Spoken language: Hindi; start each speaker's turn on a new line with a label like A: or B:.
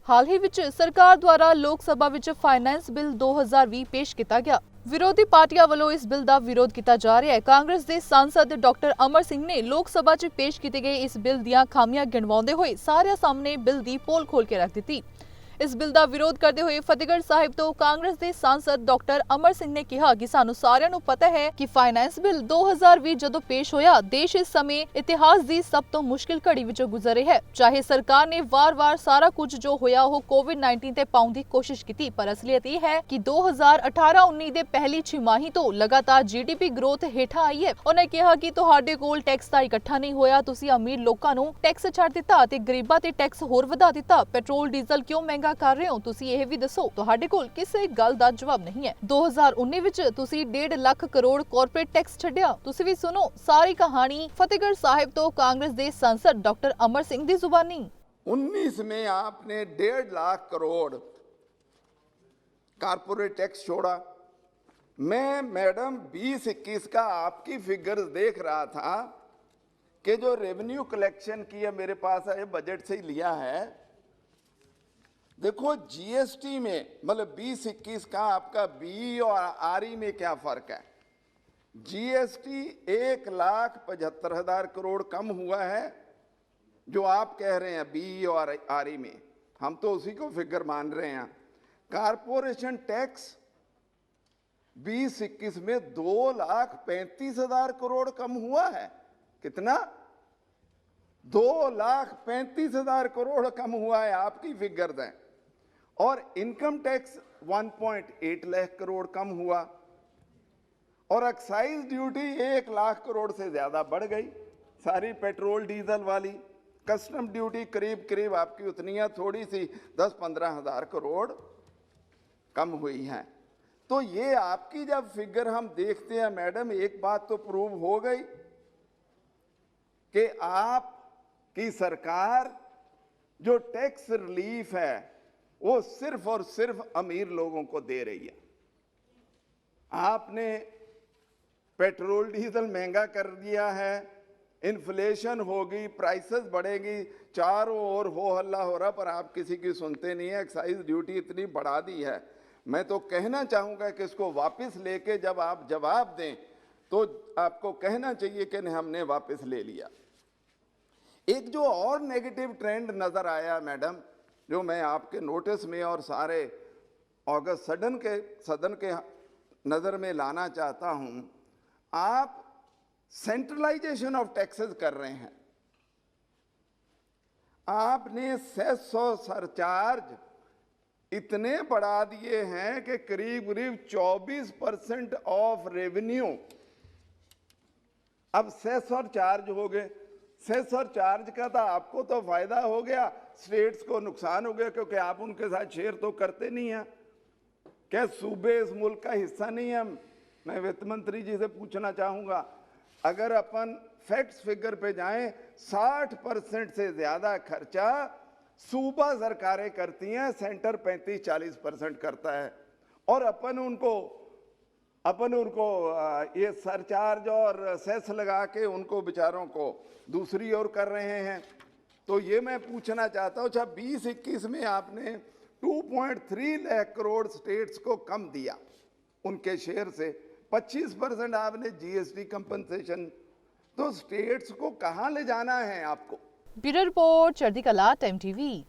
A: हाल ही विच सरकार द्वारा लोक सभा विच फाइनेंस बिल 2020 पेश किया गया। विरोधी पार्टियां वालों इस बिल का विरोध किया जा रहा है। कांग्रेस के सांसद डॉक्टर अमर सिंह ने लोक सभा च पेश किए गए इस बिल दी खामियां गिणवाउंदे होए सारे सामने बिल की पोल खोल के रख दी। इस बिल का विरोध करते हुए फतेहगढ़ साहिब तो कांग्रेस के सांसद डॉक्टर अमर सिंह ने कहा कि सानू सारिਆਂ ਨੂੰ पता है कि फाइनेंस बिल 2020 जदों पेश होया देश इस समय इतिहास की सब तो मुश्किल घड़ी विचों गुजर रहा है। चाहे सरकार ने वार-वार सारा कुछ जो होया वो कोविड-19 ते पाउण दी कोशिश की, पर असलियत यह है कि 2018-19 दे पहली छिमाही तो लगातार जीडीपी ग्रोथ हेठा आई है। उन्हें कहा कि तुहाडे कोल टैक्स दा इकट्ठा नहीं होया, तुसी अमीर लोकां नूं टैक्स छड्ड दिता ते गरीबां ते टैक्स होर वधा दिता। पेट्रोल डीजल क्यों महंगा कर रहे हो, तुसी यह भी दसो। तुहाडे कोल किसी गल दा जवाब नहीं है। 2019 विच तुसी 1.5 लाख करोड़ कॉर्पोरेट टैक्स छड्डिया। तुसी भी सुनो सारी कहानी फतेहगढ़ साहिब तो कांग्रेस दे सांसद डॉक्टर अमर सिंह दी जुबानी।
B: 19 में आपने 1.5 लाख करोड़ कॉर्पोरेट टैक्स छोड़ा। मैं मैडम 2021 का आपकी फिगर्स देख रहा था कि जो रेवेन्यू कलेक्शन की है मेरे पास है, बजट से ही लिया है। देखो जीएसटी में मतलब 2021 का आपका बी और आरई में क्या फर्क है। जीएसटी 1,75,000 करोड़ कम हुआ है जो आप कह रहे हैं बी और आरई में, हम तो उसी को फिगर मान रहे हैं। कारपोरेशन टैक्स 2021 में 2,35,000 करोड़ कम हुआ है। कितना? 2,35,000 करोड़ कम हुआ है, आपकी फिगर्स हैं। और इनकम टैक्स 1.8 लाख करोड़ कम हुआ और एक्साइज ड्यूटी 1 लाख करोड़ से ज्यादा बढ़ गई, सारी पेट्रोल डीजल वाली। कस्टम ड्यूटी करीब करीब आपकी उतनी है, थोड़ी सी 10-15 हजार करोड़ कम हुई है। तो ये आपकी जब फिगर हम देखते हैं मैडम, एक बात तो प्रूव हो गई कि आपकी सरकार जो टैक्स रिलीफ है वो सिर्फ और सिर्फ अमीर लोगों को दे रही है। आपने पेट्रोल डीजल महंगा कर दिया है, इन्फ्लेशन होगी, प्राइसेस बढ़ेगी, चारों ओर हो हल्ला हो रहा, पर आप किसी की सुनते नहीं है। एक्साइज ड्यूटी इतनी बढ़ा दी है। मैं तो कहना चाहूंगा कि इसको वापस लेके जब आप जवाब दें तो आपको कहना चाहिए कि नहीं हमने वापस ले लिया। एक जो और नेगेटिव ट्रेंड नजर आया मैडम, जो मैं आपके नोटिस में और सारे अगस्त सदन के नजर में लाना चाहता हूं, आप सेंट्रलाइजेशन ऑफ टैक्सेस कर रहे हैं। आपने सेस और सरचार्ज इतने बढ़ा दिए हैं कि करीब करीब 24% ऑफ रेवेन्यू अब सेस और चार्ज हो गए। सेस और चार्ज का था आपको तो फायदा हो गया, स्टेट्स को नुकसान हो गया, क्योंकि आप उनके साथ शेयर तो करते नहीं हैं। क्या सूबे इस मुल्क का हिस्सा नहीं है? मैं वित्त मंत्री जी से पूछना चाहूंगा, अगर अपन फैक्ट्स फिगर पे जाएं, 60% से ज्यादा खर्चा सूबा सरकारें करती हैं, सेंटर 35-40% करता है। और अपन उनको ये सरचार्ज और सेस लगा के उनको बेचारों को दूसरी ओर कर रहे हैं। तो ये मैं पूछना चाहता हूँ, अच्छा 2021 में आपने 2.3 लाख करोड़ स्टेट्स को कम दिया उनके शेयर से, 25% आपने जीएसटी कंपनसेशन, तो स्टेट्स को कहाँ ले जाना है आपको?
A: ब्यूरो रिपोर्ट, चढ़ती कला, टाइम टीवी।